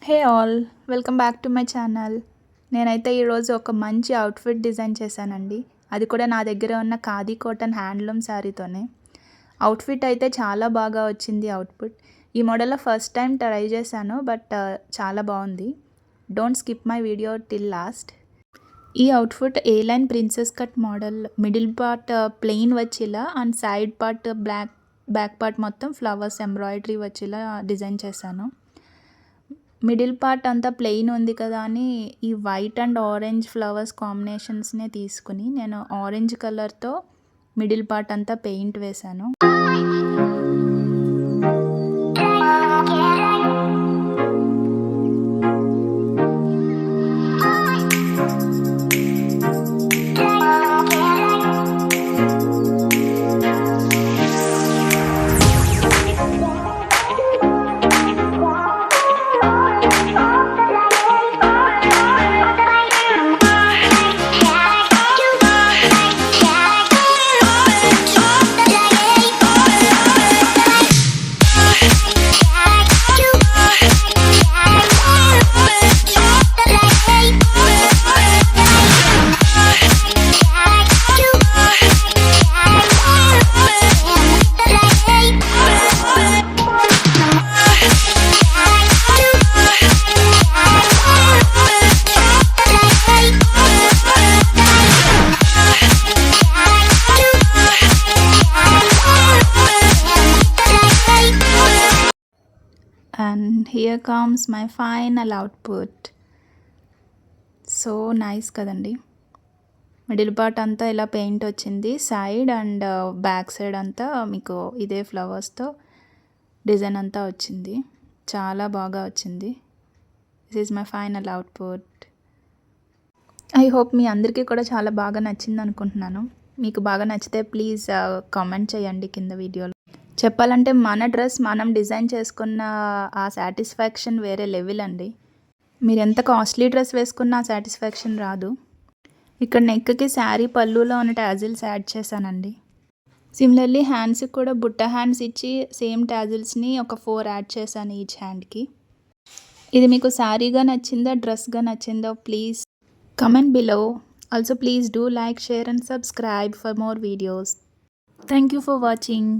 Hey all, welcome back to my channel. నేనైతే ఈరోజు ఒక మంచి అవుట్ఫిట్ డిజైన్ చేశానండి. అది కూడా నా దగ్గర ఉన్న ఖాదీ కాటన్ హ్యాండ్లూమ్ శారీతోనే. అవుట్ఫిట్ అయితే చాలా బాగా వచ్చింది అవుట్పుట్. ఈ మోడల్లో ఫస్ట్ టైం ట్రై చేశాను, బట్ చాలా బాగుంది. Don't skip my video till last. ఈ outfit A line princess cut model. Middle part plain వచ్చేలా and side part back part మొత్తం ఫ్లవర్స్ ఎంబ్రాయిడరీ వచ్చేలా డిజైన్ చేశాను. మిడిల్ పార్ట్ అంతా ప్లెయిన్ ఉంది కదా అని ఈ వైట్ అండ్ ఆరెంజ్ ఫ్లవర్స్ కాంబినేషన్స్నే తీసుకుని నేను ఆరెంజ్ కలర్తో మిడిల్ పార్ట్ అంతా పెయింట్ వేశాను. And here comes my final output. So nice కదండి. మిడిల్ పార్ట్ అంతా ఇలా పెయింట్ వచ్చింది. సైడ్ అండ్ బ్యాక్ సైడ్ అంతా మీకు ఇదే ఫ్లవర్స్తో డిజైన్ అంతా వచ్చింది. చాలా బాగా వచ్చింది. This is my final output. I hope మీ అందరికీ కూడా చాలా బాగా నచ్చింది అనుకుంటున్నాను. మీకు బాగా నచ్చితే ప్లీజ్ కామెంట్ చేయండి కింద వీడియోలో. చెప్పాలంటే మన డ్రెస్ మనం డిజైన్ చేసుకున్న ఆ సాటిస్ఫాక్షన్ వేరే లెవెల్ అండి. మీరు ఎంత కాస్ట్లీ డ్రెస్ వేసుకున్న ఆ సాటిస్ఫాక్షన్ రాదు. ఇక్కడ నెక్కి శారీ పళ్ళులో ఉన్న టాజిల్స్ యాడ్ చేశానండి. సిమిలర్లీ హ్యాండ్స్కి కూడా బుట్ట హ్యాండ్స్ ఇచ్చి సేమ్ టాజిల్స్ని ఒక 4 యాడ్ చేశాను ఈచ్ హ్యాండ్కి. ఇది మీకు శారీగా నచ్చిందో డ్రెస్గా నచ్చిందో please comment below. Also please do like, share and subscribe for more videos. Thank you for watching.